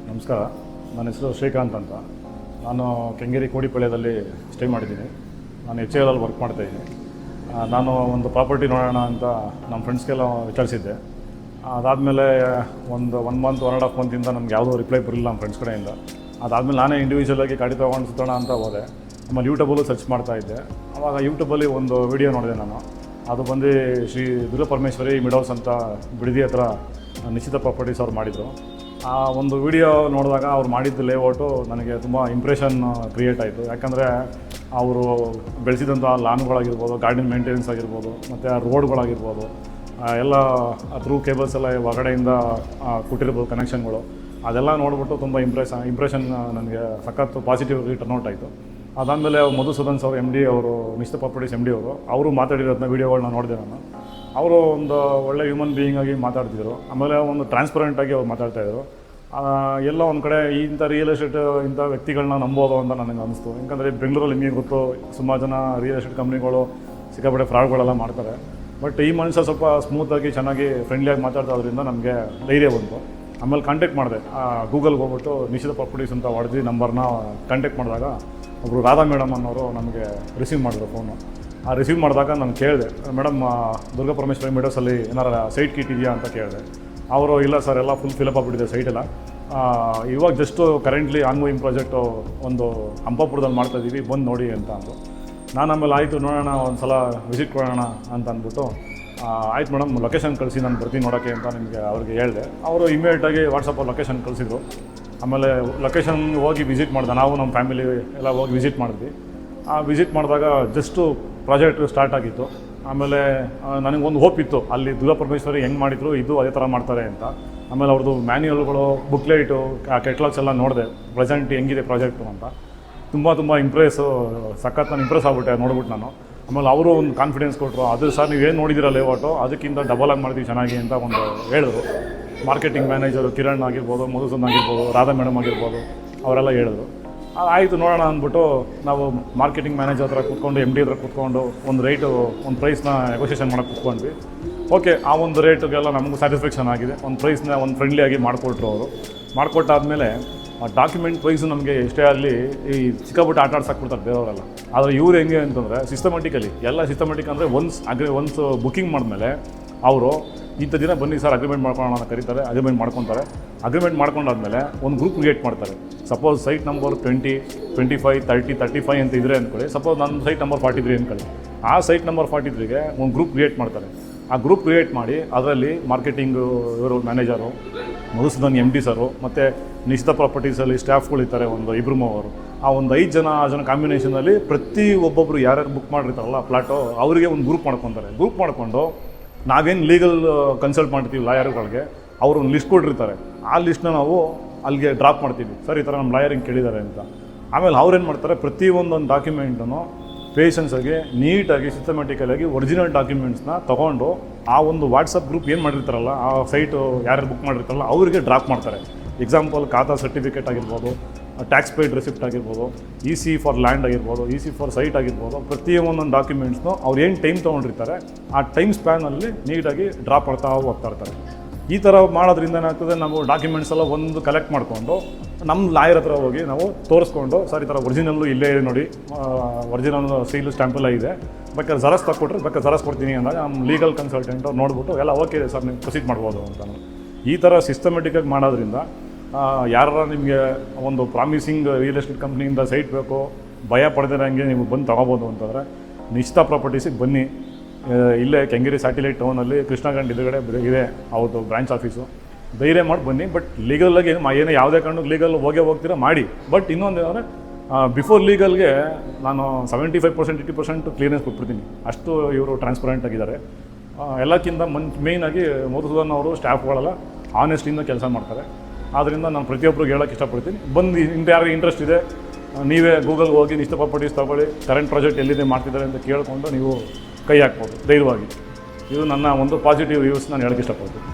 ನಮಸ್ಕಾರ, ನನ್ನ ಹೆಸರು ಶ್ರೀಕಾಂತ್ ಅಂತ. ನಾನು ಕೆಂಗೇರಿ ಕೋಡಿಪಾಳ್ಯದಲ್ಲಿ ಸ್ಟೇ ಮಾಡಿದ್ದೀನಿ. ನಾನು HAL ವರ್ಕ್ ಮಾಡ್ತಾಯಿದ್ದೀನಿ. ನಾನು ಒಂದು ಪ್ರಾಪರ್ಟಿ ನೋಡೋಣ ಅಂತ ನಮ್ಮ ಫ್ರೆಂಡ್ಸ್ಗೆಲ್ಲ ವಿಚಾರಿಸಿದ್ದೆ. ಅದಾದಮೇಲೆ ಒಂದು 1 ಮಂತ್ 1.5 ಮಂತಿಂದ ನಮ್ಗೆ ಯಾವುದೋ ರಿಪ್ಲೈ ಬರಲಿಲ್ಲ ನಮ್ಮ ಫ್ರೆಂಡ್ಸ್ ಕಡೆಯಿಂದ. ಅದಾದಮೇಲೆ ನಾನೇ ಇಂಡಿವಿಜುವಲಾಗಿ ಗಾಡಿ ತೊಗೊಂಡು ಸುತ್ತೋಣ ಅಂತ ಹೋದೆ. ಆಮೇಲೆ ಯೂಟ್ಯೂಬಲ್ಲೂ ಸರ್ಚ್ ಮಾಡ್ತಾಯಿದ್ದೆ. ಆವಾಗ ಯೂಟ್ಯೂಬಲ್ಲಿ ಒಂದು ವಿಡಿಯೋ ನೋಡಿದೆ ನಾನು. ಅದು ಬಂದು ಶ್ರೀ ದುರ್ಗಾಪರಮೇಶ್ವರಿ ಮಿಡೋಸ್ ಅಂತ ಬಿಡದಿ ಹತ್ರ ನಿಶ್ಚಿತ ಪ್ರಾಪರ್ಟೀಸ್ ಅವ್ರು ಮಾಡಿದರು. ಆ ಒಂದು ವಿಡಿಯೋ ನೋಡಿದಾಗ ಅವ್ರು ಮಾಡಿದ್ದು ಲೇಔಟು ನನಗೆ ತುಂಬ ಇಂಪ್ರೆಷನ್ ಕ್ರಿಯೇಟ್ ಆಯಿತು. ಯಾಕಂದರೆ ಅವರು ಬೆಳೆಸಿದಂಥ ಲಾನ್ಗಳಾಗಿರ್ಬೋದು, ಗಾರ್ಡನ್ ಮೇಂಟೆನೆನ್ಸ್ ಆಗಿರ್ಬೋದು, ಮತ್ತು ಆ ರೋಡ್ಗಳಾಗಿರ್ಬೋದು, ಎಲ್ಲ ಥ್ರೂ ಕೇಬಲ್ಸ್ ಎಲ್ಲ ಹೊರಗಡೆಯಿಂದ ಕೊಟ್ಟಿರ್ಬೋದು ಕನೆಕ್ಷನ್ಗಳು. ಅದೆಲ್ಲ ನೋಡಿಬಿಟ್ಟು ತುಂಬ ಇಂಪ್ರೆಷನ್ ನನಗೆ ಸಖತ್ತು ಪಾಸಿಟಿವ್ ಟರ್ನ್ಔಟ್ ಆಯಿತು. ಅದಾದಮೇಲೆ ಮಧುಸೂದನ್ ಸರ್ MD ಅವರು, ನಿಶ್ಚಿತ ಪ್ರಾಪರ್ಟೀಸ್ MD ಅವರು ಮಾತಾಡಿರೋದನ್ನ ವೀಡಿಯೋಗಳನ್ನ ನೋಡಿದೆ ನಾನು. ಅವರು ಒಂದು ಒಳ್ಳೆ ಹ್ಯೂಮನ್ ಬೀಯಿಂಗ್ ಆಗಿ ಮಾತಾಡ್ತಿದ್ರು. ಆಮೇಲೆ ಒಂದು ಟ್ರಾನ್ಸ್ಪರೆಂಟಾಗಿ ಅವ್ರು ಮಾತಾಡ್ತಾಯಿದ್ರು. ಎಲ್ಲ ಒಂದು ಕಡೆ ಇಂಥ ರಿಯಲ್ ಎಸ್ಟೇಟ್ ಇಂಥ ವ್ಯಕ್ತಿಗಳನ್ನ ನಂಬೋದು ಅಂತ ನನಗೆ ಅನಿಸ್ತು. ಯಾಕಂದರೆ ಬೆಂಗಳೂರಲ್ಲಿ ನಿಮಗೆ ಗೊತ್ತು, ಸುಮಾರು ಜನ ರಿಯಲ್ ಎಸ್ಟೇಟ್ ಕಂಪ್ನಿಗಳು ಸಿಕ್ಕಾಪಟ್ಟೆ ಫ್ರಾಡ್ಗಳೆಲ್ಲ ಮಾಡ್ತಾರೆ. ಬಟ್ ಈ ಮನುಷ್ಯ ಸ್ವಲ್ಪ ಸ್ಮೂತಾಗಿ ಚೆನ್ನಾಗಿ ಫ್ರೆಂಡ್ಲಿಯಾಗಿ ಮಾತಾಡ್ತಾದ್ರಿಂದ ನಮಗೆ ಧೈರ್ಯ ಬಂತು. ಆಮೇಲೆ ಕಾಂಟ್ಯಾಕ್ಟ್ ಮಾಡಿದೆ, ಗೂಗಲ್ಗೆ ಹೋಗ್ಬಿಟ್ಟು ನಿಶ್ಚಿತ ಪ್ರಾಪರ್ಟೀಸ್ ಅಂತ ಹೊಡೆದು ನಂಬರ್ನ ಕಾಂಟ್ಯಾಕ್ಟ್ ಮಾಡಿದಾಗ ಒಬ್ಬರು ರಾಧಾ ಮೇಡಮ್ ಅನ್ನೋರು ನಮಗೆ ರಿಸೀವ್ ಮಾಡಿದ್ರು ಫೋನು. ರಿಸೀವ್ ಮಾಡಿದಾಗ ನಾನು ಕೇಳಿದೆ, ಮೇಡಮ್ ದುರ್ಗಾಪರಮೇಶ್ವರಿ ಮಿಡೋಸಲ್ಲಿ ಏನಾರ ಸೈಟ್ ಕಿಟ್ ಇದೆಯಾ ಅಂತ ಕೇಳಿದೆ. ಅವರು ಇಲ್ಲ ಸರ್, ಎಲ್ಲ ಫುಲ್ ಫಿಲಪ್ ಆಗಿಬಿಟ್ಟಿದೆ ಸೈಟೆಲ್ಲ, ಇವಾಗ ಜಸ್ಟು ಕರೆಂಟ್ಲಿ ಆನ್ಗೋಯಿಂಗ್ ಪ್ರಾಜೆಕ್ಟು ಒಂದು ಹಂಪಾಪುರದಲ್ಲಿ ಮಾಡ್ತಾಯಿದ್ದೀವಿ, ಬಂದು ನೋಡಿ ಅಂತ ಅಂದರು. ನಾನು ಆಮೇಲೆ ಆಯಿತು ನೋಡೋಣ, ಒಂದು ಸಲ ವಿಸಿಟ್ ಕೊಡೋಣ ಅಂತ ಅಂದ್ಬಿಟ್ಟು ಆಯ್ತು ಮೇಡಮ್ ಲೊಕೇಶನ್ ಕಳಿಸಿ ನಾನು ಬರ್ತೀನಿ ನೋಡೋಕ್ಕೆ ಅಂತ ನಿಮಗೆ ಅವ್ರಿಗೆ ಹೇಳಿದೆ. ಅವರು ಇಮಿಡಿಯೇಟಾಗಿ ವಾಟ್ಸಪ್ಪಲ್ಲಿ ಲೊಕೇಶನ್ ಕಳಿಸಿದ್ರು. ಆಮೇಲೆ ಲೊಕೇಶನ್ ಹೋಗಿ ವಿಸಿಟ್ ಮಾಡಿದೆ, ನಾವು ನಮ್ಮ ಫ್ಯಾಮಿಲಿ ಎಲ್ಲ ಹೋಗಿ ವಿಸಿಟ್ ಮಾಡಿದ್ವಿ. ವಿಸಿಟ್ ಮಾಡಿದಾಗ ಜಸ್ಟು ಪ್ರಾಜೆಕ್ಟ್ ಸ್ಟಾರ್ಟ್ ಆಗಿತ್ತು. ಆಮೇಲೆ ನನಗೊಂದು ಹೋಪ್ ಇತ್ತು, ಅಲ್ಲಿ ದುರ್ಗಾಪರಮೇಶ್ವರಿ ಹೆಂಗೆ ಮಾಡಿದ್ರು ಇದು ಅದೇ ಥರ ಮಾಡ್ತಾರೆ ಅಂತ. ಆಮೇಲೆ ಅವ್ರದ್ದು ಮ್ಯಾನ್ಯುಯಲ್ಗಳು, ಬುಕ್ಲೈಟು, ಕೆಟ್ಲಾಗ್ಸ್ ಎಲ್ಲ ನೋಡಿದೆ, ಪ್ರೆಸೆಂಟ್ ಹೆಂಗಿದೆ ಪ್ರಾಜೆಕ್ಟು ಅಂತ. ತುಂಬ ಸಖತ್ ನಾನು ಇಂಪ್ರೆಸ್ ಆಗ್ಬಿಟ್ಟೆ ನೋಡ್ಬಿಟ್ಟು ನಾನು. ಆಮೇಲೆ ಅವರು ಒಂದು ಕಾನ್ಫಿಡೆನ್ಸ್ ಕೊಟ್ಟರು, ಅದು ಸರ್ ನೀವೇನು ನೋಡಿದ್ದೀರ ಲೇಔಟು ಅದಕ್ಕಿಂತ ಡಬಲಾಗಿ ಮಾಡ್ತೀವಿ ಚೆನ್ನಾಗಿ ಅಂತ ಒಂದು ಹೇಳಿದ್ರು. ಮಾರ್ಕೆಟಿಂಗ್ ಮ್ಯಾನೇಜರು ಕಿರಣ್ ಆಗಿರ್ಬೋದು, ಮಧುಸೂದನ್ ಆಗಿರ್ಬೋದು, ರಾಧಾ ಮೇಡಮ್ ಆಗಿರ್ಬೋದು, ಅವರೆಲ್ಲ ಹೇಳಿದ್ರು. ಆಯಿತು ನೋಡೋಣ ಅಂದ್ಬಿಟ್ಟು ನಾವು ಮಾರ್ಕೆಟಿಂಗ್ ಮ್ಯಾನೇಜರ್ ಹತ್ರ ಕೂತ್ಕೊಂಡು, MD ಹತ್ರ ಕೂತ್ಕೊಂಡು ಒಂದು ಪ್ರೈಸ್ನ ನೆಗೋಷಿಯೇಷನ್ ಮಾಡೋಕ್ಕೆ ಕೂತ್ಕೊಂಡ್ವಿ. ಓಕೆ, ಆ ಒಂದು ರೇಟಿಗೆಲ್ಲ ನಮಗೂ ಸ್ಯಾಟಿಸ್ಫ್ಯಾಕ್ಷನ್ ಆಗಿದೆ. ಒಂದು ಪ್ರೈಸ್ನ ಒಂದು ಫ್ರೆಂಡ್ಲಿಯಾಗಿ ಮಾಡಿಕೊಟ್ರು ಅವರು. ಮಾಡಿಕೊಟ್ಟಾದ್ಮೇಲೆ ಆ ಡಾಕ್ಯುಮೆಂಟ್ ಪ್ರೈಸು ನಮಗೆ ಎಷ್ಟೇ ಆಗಲಿ ಈ ಸಿಕ್ಕಾಬಿಟ್ಟು ಆಟ ಆಡ್ಸಾಕ್ಬಿಡ್ತಾರೆ ಬೇರೆಯವರೆಲ್ಲ. ಆದರೆ ಇವ್ರು ಹೆಂಗೆ ಅಂತಂದರೆ ಸಿಸ್ಟಮೆಟಿಕ್ ಅಂದರೆ ಒನ್ಸ್ ಬುಕ್ಕಿಂಗ್ ಮಾಡಿದ್ಮೇಲೆ ಅವರು ಇಂಥ ದಿನ ಬನ್ನಿ ಸರ್ ಅಗ್ರಿಮೆಂಟ್ ಮಾಡ್ಕೊಳ್ಳೋಣ ಅಂತ ಕರೀತಾರೆ. ಅಗ್ರಿಮೆಂಟ್ ಮಾಡ್ಕೊಂಡಾದ್ಮೇಲೆ ಒಂದು ಗ್ರೂಪ್ ಕ್ರಿಯೇಟ್ ಮಾಡ್ತಾರೆ. ಸಪೋಸ್ ಸೈಟ್ ನಂಬರ್ 20, 25, 30, 35 ಅಂತ ಇದ್ರೆ ಅಂದ್ಕೊಳ್ಳಿ. ಸಪೋಸ್ ನನ್ನ ಸೈಟ್ ನಂಬರ್ 43 ಅಂದ್ಕೊಳ್ಳಿ. ಆ ಸೈಟ್ ನಂಬರ್ 43ಗೆ ಒಂದು ಗ್ರೂಪ್ ಕ್ರಿಯೇಟ್ ಮಾಡ್ತಾರೆ. ಆ ಗ್ರೂಪ್ ಕ್ರಿಯೇಟ್ ಮಾಡಿ ಅದರಲ್ಲಿ ಮಾರ್ಕೆಟಿಂಗು ಇವರು ಮ್ಯಾನೇಜರು, ಮಧುಸೂದನ್ MD ಸರು, ಮತ್ತು ನಿಶ್ಚಿತ ಪ್ರಾಪರ್ಟೀಸಲ್ಲಿ ಸ್ಟಾಫ್ಗಳು ಇರ್ತಾರೆ ಒಂದು 2-3 ಆ ಒಂದು 5 ಜನ ಕಾಂಬಿನೇಷನಲ್ಲಿ ಪ್ರತಿ ಒಬ್ಬೊಬ್ಬರು ಯಾರ್ಯಾರು ಬುಕ್ ಮಾಡಿರ್ತಾರಲ್ಲ ಪ್ಲಾಟು ಅವರಿಗೆ ಒಂದು ಗ್ರೂಪ್ ಮಾಡ್ಕೊತಾರೆ. ಗ್ರೂಪ್ ಮಾಡಿಕೊಂಡು ನಾವೇನು ಲೀಗಲ್ ಕನ್ಸಲ್ಟ್ ಮಾಡ್ತೀವಿ ಲಾಯರ್ಗಳಿಗೆ, ಅವರು ಒಂದು ಲಿಸ್ಟ್ ಕೊಟ್ಟಿರ್ತಾರೆ. ಆ ಲಿಸ್ಟ್ನ ನಾವು ಅಲ್ಲಿಗೆ ಡ್ರಾಪ್ ಮಾಡ್ತೀವಿ, ಸರ್ ಈ ಥರ ನಮ್ಮ ಲಾಯರಿಂಗ್ ಕೇಳಿದ್ದಾರೆ ಅಂತ. ಆಮೇಲೆ ಅವ್ರೇನು ಮಾಡ್ತಾರೆ, ಪ್ರತಿಯೊಂದೊಂದು ಡಾಕ್ಯುಮೆಂಟನ್ನು ಪೇಷನ್ಸಾಗಿ ನೀಟಾಗಿ ಸಿಸ್ಟಮೆಟಿಕಲಾಗಿ ಒರಿಜಿನಲ್ ಡಾಕ್ಯುಮೆಂಟ್ಸ್ನ ತೊಗೊಂಡು ಆ ಒಂದು ವಾಟ್ಸಪ್ ಗ್ರೂಪ್ ಏನು ಮಾಡಿರ್ತಾರಲ್ಲ, ಆ ಸೈಟು ಯಾರ್ಯಾರು ಬುಕ್ ಮಾಡಿರ್ತಾರಲ್ಲ ಅವರಿಗೆ ಡ್ರಾಪ್ ಮಾಡ್ತಾರೆ. ಎಕ್ಸಾಂಪಲ್ ಖಾತಾ ಸರ್ಟಿಫಿಕೇಟ್ ಆಗಿರ್ಬೋದು, ಟ್ಯಾಕ್ಸ್ ಪೇಯ್ಡ್ ರಿಸಿಪ್ಟ್ ಆಗಿರ್ಬೋದು, EC ಫಾರ್ ಲ್ಯಾಂಡ್ ಆಗಿರ್ಬೋದು, EC ಫಾರ್ ಸೈಟ್ ಆಗಿರ್ಬೋದು, ಪ್ರತಿಯೊಂದೊಂದು ಡಾಕ್ಯುಮೆಂಟ್ಸ್ನು ಅವ್ರು ಏನು ಟೈಮ್ ತೊಗೊಂಡಿರ್ತಾರೆ ಆ ಟೈಮ್ ಸ್ಪ್ಯಾನಲ್ಲಿ ನೀಟಾಗಿ ಡ್ರಾಪ್ ಮಾಡ್ತಾ ಹೋಗ್ತಾ ಇರ್ತಾರೆ. ಈ ಥರ ಮಾಡೋದ್ರಿಂದ ಏನಾಗ್ತದೆ, ನಾವು ಡಾಕ್ಯುಮೆಂಟ್ಸ್ ಎಲ್ಲ ಒಂದು ಕಲೆಕ್ಟ್ ಮಾಡಿಕೊಂಡು ನಮ್ಮ ಲಾಯರ್ ಹತ್ರ ಹೋಗಿ ನಾವು ತೋರಿಸ್ಕೊಂಡು, ಸರ್ ಈ ಥರ ಒರಿಜಿನಲ್ಲು ಇಲ್ಲೇ ಇದೆ ನೋಡಿ, ಒರಿಜಿನಲ್ ಸೀಲು ಸ್ಟ್ಯಾಂಪೆಲ್ಲ ಇದೆ, ಬೇಕಾದ್ರೆ ಜೆರಾಕ್ಸ್ ತಗೊಟ್ರೆ ಬೇಕಾದ್ರೆ ಜೆರಾಕ್ಸ್ ಕೊಡ್ತೀನಿ ಅಂದಾಗ ನಮ್ಮ ಲೀಗಲ್ ಕನ್ಸಲ್ಟೆಂಟು ನೋಡಿಬಿಟ್ಟು ಎಲ್ಲ ಓಕೆ ಸರ್ ನೀವು ಪ್ರೊಸೀಡ್ ಮಾಡ್ಬೋದು ಅಂತ. ಈ ಥರ ಸಿಸ್ಟಮೆಟಿಕ್ಕಾಗಿ ಮಾಡೋದ್ರಿಂದ ಯಾರು ನಿಮಗೆ ಒಂದು ಪ್ರಾಮಿಸಿಂಗ್ ರಿಯಲ್ ಎಸ್ಟೇಟ್ ಕಂಪ್ನಿಯಿಂದ ಸೈಟ್ ಬೇಕು, ಭಯ ಪಡೆದಿರೋಂಗೆ ನೀವು ಬಂದು ತೊಗೋಬೋದು ಅಂತಂದರೆ ನಿಶ್ಚಿತ ಪ್ರಾಪರ್ಟೀಸಿಗೆ ಬನ್ನಿ. ಇಲ್ಲೇ ಕೆಂಗೇರಿ ಸ್ಯಾಟಿಲೈಟ್ ಟೌನಲ್ಲಿ ಕೃಷ್ಣಗಂಡ್ ಎದುರುಗಡೆ ಇದೆ ಅವ್ರದ್ದು ಬ್ರಾಂಚ್ ಆಫೀಸು. ಧೈರ್ಯ ಮಾಡಿ ಬನ್ನಿ. ಬಟ್ ಲೀಗಲಾಗಿ ಏನೋ ಯಾವುದೇ ಕಾರಣಕ್ಕೆ ಲೀಗಲ್ ಹೋಗ್ತೀರಾ ಮಾಡಿ. ಬಟ್ ಇನ್ನೊಂದು ಏನಂದರೆ ಬಿಫೋರ್ ಲೀಗಲ್ಗೆ ನಾನು 75%, 80% ಕ್ಲಿಯರೆನ್ಸ್ ಕೊಟ್ಬಿಡ್ತೀನಿ. ಅಷ್ಟು ಇವರು ಟ್ರಾನ್ಸ್ಪರೆಂಟ್ ಆಗಿದ್ದಾರೆ. ಎಲ್ಲಕ್ಕಿಂತ ಮೇಯ್ನಾಗಿ ಮಧುಸೂದನ್ ಅವರು ಸ್ಟಾಫ್ಗಳೆಲ್ಲ ಆನೆಸ್ಟಿಂದ ಕೆಲಸ ಮಾಡ್ತಾರೆ. ಆದ್ದರಿಂದ ನಾನು ಪ್ರತಿಯೊಬ್ಬರಿಗೆ ಹೇಳೋಕ್ಕೆ ಇಷ್ಟಪಡ್ತೀನಿ, ಬಂದು ಯಾರಿಗೆ ಇಂಟ್ರೆಸ್ಟ್ ಇದೆ ನೀವೇ ಗೂಗಲ್ಗೆ ಹೋಗಿ ನಿಶ್ಚಿತ ಪ್ರಾಪರ್ಟೀಸ್ ತೊಗೊಳ್ಳಿ, ಕರೆಂಟ್ ಪ್ರಾಜೆಕ್ಟ್ ಎಲ್ಲಿದೆ ಮಾಡ್ತಿದ್ದಾರೆ ಅಂತ ಕೇಳಿಕೊಂಡು ನೀವು ಕೈ ಹಾಕ್ಬೋದು ಧೈರ್ಯವಾಗಿ. ಇದು ನನ್ನ ಒಂದು ಪಾಸಿಟಿವ್ ವ್ಯೂಸ್ ನಾನು ಹೇಳೋಕ್ಕೆ ಇಷ್ಟಪಡ್ತೀನಿ.